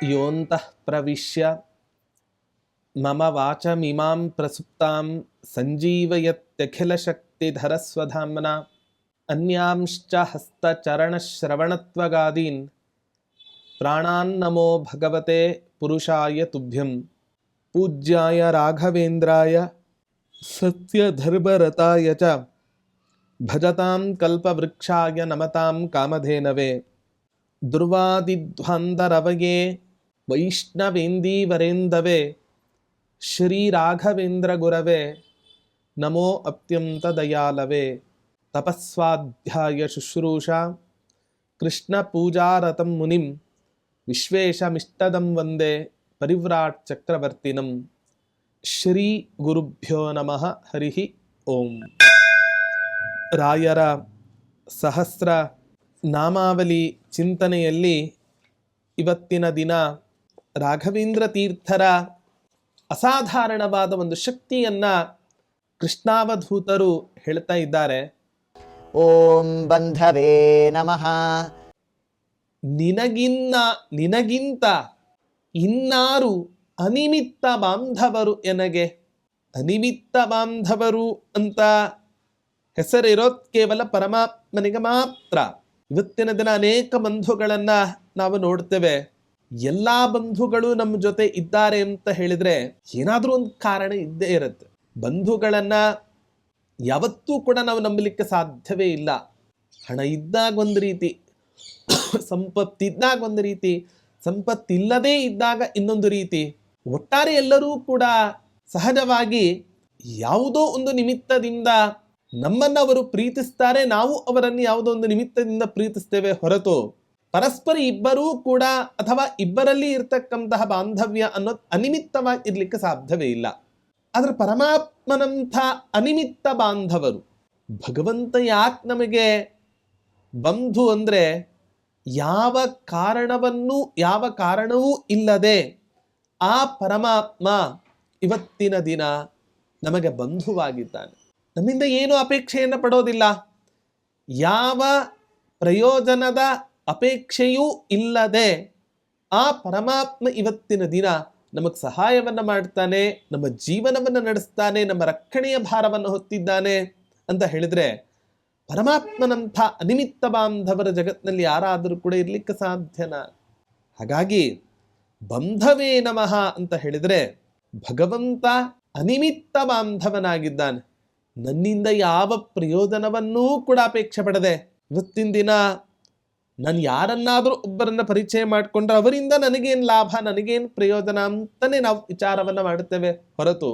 ಯೋಂತಃ ಪ್ರವಿಶ್ಯ ಮಮ ವಾಚಮಿಮಾಂ ಪ್ರಸುಪ್ತಾಂ ಸಂಜೀವಯತ್ಯಖಿಲಶಕ್ತಿಧರಸ್ವಧಾಮ್ನಾ ಅನ್ಯಾಂಶ್ಚ ಹಸ್ತಚರಣಶ್ರವಣತ್ವಗಾದೀನ್ ಪ್ರಾಣಾನ್ನಮೋ ಭಗವತೆ ಪುರುಷಾಯ ತುಭ್ಯಂ. ಪೂಜ್ಯಾಯ ರಾಘವೇಂದ್ರಾಯ ಸತ್ಯಧರ್ಮರತಾಯ ಚ ಭಜತಾಂ ಕಲ್ಪವೃಕ್ಷಾಯ ನಮತಾಂ ಕಾಮಧೇನವೇ. ದುರ್ವಾದಿಧ್ವಾಂತರವಯೇ ವೈಷ್ಣವೇಂದೀವರೇಂದವೇ ಶ್ರೀರಾಘವೇಂದ್ರ ಗುರವೇ ನಮೋ ಅತ್ಯಂತದಯಾಲವೇ. ತಪಸ್ವಾಧ್ಯಾಯ ಶುಶ್ರೂಷಾ ಕೃಷ್ಣ ಪೂಜಾರತಂ ಮುನಿಂ ವಿಶ್ವೇಶಮಿಷ್ಟದಂ ವಂದೇ ಪರಿವ್ರಾಟ್ ಚಕ್ರವರ್ತಿನಂ. ಶ್ರೀ ಗುರುಭ್ಯೋ ನಮಃ. ಹರಿ ಓಂ. ರಾಯರ ಸಹಸ್ರ ನಾಮಾವಲಿ ಚಿಂತನೆಯಲ್ಲಿ ಇವತ್ತಿನ ದಿನ ರಾಘವೇಂದ್ರ ತೀರ್ಥರ ಅಸಾಧಾರಣವಾದ ಒಂದು ಶಕ್ತಿಯನ್ನು ಕೃಷ್ಣಾವಧೂತರು ಹೇಳ್ತಾ ಇದ್ದಾರೆ. ಓಂ ಬಂಧವೇ ನಮಃ. ನಿನಗಿಂತ ಇನ್ನಾರು ಅನಿಮಿತ್ತ ಬಾಂಧವರು ಎನಗೆ. ಅನಿಮಿತ್ತ ಬಾಂಧವರು ಅಂತ ಹೆಸರಿರೋದು ಕೇವಲ ಪರಮಾತ್ಮನಿಗೆ ಮಾತ್ರ. ಇವತ್ತಿನ ದಿನ ಅನೇಕ ಬಂಧುಗಳನ್ನು ನಾವು ನೋಡ್ತೇವೆ. ಎಲ್ಲ ಬಂಧುಗಳು ನಮ್ಮ ಜೊತೆ ಇದ್ದಾರೆ ಅಂತ ಹೇಳಿದ್ರೆ ಏನಾದರೂ ಒಂದು ಕಾರಣ ಇದ್ದೇ ಇರುತ್ತೆ. ಬಂಧುಗಳನ್ನು ಯಾವತ್ತೂ ಕೂಡ ನಾವು ನಂಬಲಿಕ್ಕೆ ಸಾಧ್ಯವೇ ಇಲ್ಲ. ಹಣ ಇದ್ದಾಗ ಒಂದು ರೀತಿ, ಸಂಪತ್ತಿದ್ದಾಗ ಒಂದು ರೀತಿ, ಸಂಪತ್ತಿಲ್ಲದೇ ಇದ್ದಾಗ ಇನ್ನೊಂದು ರೀತಿ. ಒಟ್ಟಾರೆ ಎಲ್ಲರೂ ಕೂಡ ಸಹಜವಾಗಿ ಯಾವುದೋ ಒಂದು ನಿಮಿತ್ತದಿಂದ ನಮ್ಮನ್ನು ಅವರು ಪ್ರೀತಿಸ್ತಾರೆ, ನಾವು ಅವರನ್ನು ಯಾವುದೋ ಒಂದು ನಿಮಿತ್ತದಿಂದ ಪ್ರೀತಿಸ್ತೇವೆ ಹೊರತು ಪರಸ್ಪರ ಇಬ್ಬರೂ ಕೂಡ ಅಥವಾ ಇಬ್ಬರಲ್ಲಿ ಇರ್ತಕ್ಕಂತಹ ಬಾಂಧವ್ಯ ಅನ್ನೋದು ಅನಿಮಿತ್ತವಾಗಿ ಇರ್ಲಿಕ್ಕೆ ಸಾಧ್ಯವೇ ಇಲ್ಲ. ಆದರೆ ಪರಮಾತ್ಮನಂಥ ಅನಿಮಿತ್ತ ಬಾಂಧವರು ಭಗವಂತ ಯಾಕೆ ನಮಗೆ ಬಂಧು ಅಂದರೆ ಯಾವ ಕಾರಣವೂ ಇಲ್ಲದೆ ಆ ಪರಮಾತ್ಮ ಇವತ್ತಿನ ದಿನ ನಮಗೆ ಬಂಧುವಾಗಿದ್ದಾನೆ. ನಮ್ಮಿಂದ ಏನು ಅಪೇಕ್ಷೆಯನ್ನು ಪಡೋದಿಲ್ಲ, ಯಾವ ಪ್ರಯೋಜನದ ಅಪೇಕ್ಷೆಯೂ ಇಲ್ಲದೆ ಆ ಪರಮಾತ್ಮ ಇವತ್ತಿನ ದಿನ ನಮಗೆ ಸಹಾಯವನ್ನು ಮಾಡ್ತಾನೆ, ನಮ್ಮ ಜೀವನವನ್ನು ನಡೆಸ್ತಾನೆ, ನಮ್ಮ ರಕ್ಷಣೆಯ ಭಾರವನ್ನು ಹೊತ್ತಿದ್ದಾನೆ ಅಂತ ಹೇಳಿದರೆ ಪರಮಾತ್ಮನಂಥ ಅನಿಮಿತ್ತ ಬಾಂಧವರ ಜಗತ್ತಿನಲ್ಲಿ ಯಾರಾದರೂ ಕೂಡ ಇರಲಿಕ್ಕೆ ಸಾಧ್ಯನಾ? ಹಾಗಾಗಿ ಬಂಧವೇ ನಮಃ ಅಂತ ಹೇಳಿದರೆ ಭಗವಂತ ಅನಿಮಿತ್ತ ಬಾಂಧವನಾಗಿದ್ದಾನೆ. ನನ್ನಿಂದ ಯಾವ ಪ್ರಯೋಜನವನ್ನೂ ಕೂಡ ಅಪೇಕ್ಷೆ ಪಡದೆ ಇವತ್ತಿನ ದಿನ ನಾನು ಯಾರನ್ನಾದರೂ ಒಬ್ಬರನ್ನ ಪರಿಚಯ ಮಾಡಿಕೊಂಡ್ರೆ ಅವರಿಂದ ನನಗೇನು ಲಾಭ, ನನಗೇನು ಪ್ರಯೋಜನ ಅಂತಲೇ ನಾವು ವಿಚಾರವನ್ನು ಮಾಡುತ್ತೇವೆ ಹೊರತು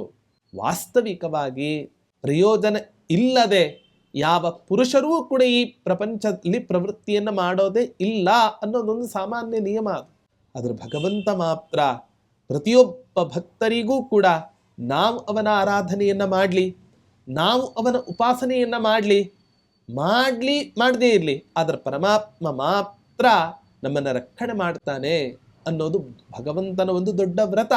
ವಾಸ್ತವಿಕವಾಗಿ ಪ್ರಯೋಜನ ಇಲ್ಲದೆ ಯಾವ ಪುರುಷರೂ ಕೂಡ ಈ ಪ್ರಪಂಚದಲ್ಲಿ ಪ್ರವೃತ್ತಿಯನ್ನು ಮಾಡೋದೇ ಇಲ್ಲ ಅನ್ನೋದೊಂದು ಸಾಮಾನ್ಯ ನಿಯಮ. ಆದರೆ ಭಗವಂತ ಮಾತ್ರ ಪ್ರತಿಯೊಬ್ಬ ಭಕ್ತರಿಗೂ ಕೂಡ ನಾವು ಅವನ ಆರಾಧನೆಯನ್ನು ಮಾಡಲಿ, ನಾವು ಅವನ ಉಪಾಸನೆಯನ್ನು ಮಾಡದೇ ಇರಲಿ, ಆದರೆ ಪರಮಾತ್ಮ ಮಾತ್ರ ನಮ್ಮನ್ನು ರಕ್ಷಣೆ ಮಾಡ್ತಾನೆ ಅನ್ನೋದು ಭಗವಂತನ ಒಂದು ದೊಡ್ಡ ವ್ರತ.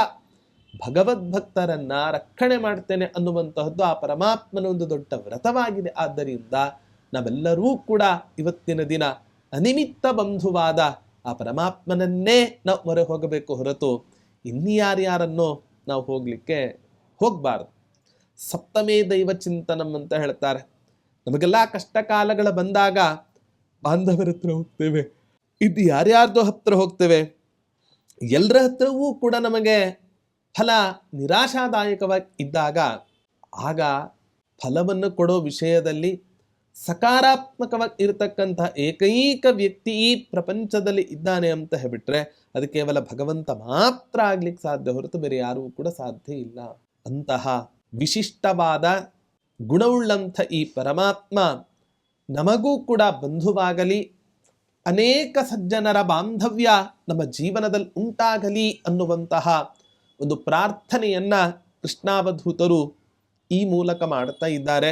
ಭಗವದ್ಭಕ್ತರನ್ನ ರಕ್ಷಣೆ ಮಾಡ್ತೇನೆ ಅನ್ನುವಂತಹದ್ದು ಆ ಪರಮಾತ್ಮನ ಒಂದು ದೊಡ್ಡ ವ್ರತವಾಗಿದೆ. ಆದ್ದರಿಂದ ನಾವೆಲ್ಲರೂ ಕೂಡ ಇವತ್ತಿನ ದಿನ ಅನಿಮಿತ್ತ ಬಂಧುವಾದ ಆ ಪರಮಾತ್ಮನನ್ನೇ ನಾವು ಮೊರೆ ಹೋಗಬೇಕು ಹೊರತು ಇನ್ಯಾರ್ಯಾರನ್ನೋ ನಾವು ಹೋಗಬಾರ್ದು. ಸಪ್ತಮೇ ದೈವ ಚಿಂತನಂ ಅಂತ ಹೇಳ್ತಾರೆ. ನಮಗೆಲ್ಲ ಕಷ್ಟ ಕಾಲಗಳ ಬಂದಾಗ ಬಾಂಧವರ ಹತ್ರ ಹೋಗ್ತೇವೆ, ಇದು ಯಾರ್ಯಾರ್ದೋ ಹತ್ರ ಹೋಗ್ತೇವೆ. ಎಲ್ಲರ ಹತ್ರವೂ ಕೂಡ ನಮಗೆ ಫಲ ನಿರಾಶಾದಾಯಕವಾಗಿ ಇದ್ದಾಗ ಆಗ ಫಲವನ್ನು ಕೊಡೋ ವಿಷಯದಲ್ಲಿ ಸಕಾರಾತ್ಮಕವಾಗಿ ಇರತಕ್ಕಂಥ ಏಕೈಕ ವ್ಯಕ್ತಿ ಈ ಪ್ರಪಂಚದಲ್ಲಿ ಇದ್ದಾನೆ ಅಂತ ಹೇಳ್ಬಿಟ್ರೆ ಅದು ಕೇವಲ ಭಗವಂತ ಮಾತ್ರ ಆಗ್ಲಿಕ್ಕೆ ಸಾಧ್ಯ ಹೊರತು ಬೇರೆ ಯಾರೂ ಕೂಡ ಸಾಧ್ಯ ಇಲ್ಲ. ಅಂತಹ ವಿಶಿಷ್ಟವಾದ ಗುಣವುಳ್ಳಂಥ ಈ ಪರಮಾತ್ಮ ನಮಗೂ ಕೂಡ ಬಂಧುವಾಗಲಿ, ಅನೇಕ ಸಜ್ಜನರ ಬಾಂಧವ್ಯ ನಮ್ಮ ಜೀವನದಲ್ಲಿ ಉಂಟಾಗಲಿ ಅನ್ನುವಂತಹ ಒಂದು ಪ್ರಾರ್ಥನೆಯನ್ನ ಕೃಷ್ಣಾವಧೂತರು ಈ ಮೂಲಕ ಮಾಡ್ತಾ ಇದ್ದಾರೆ.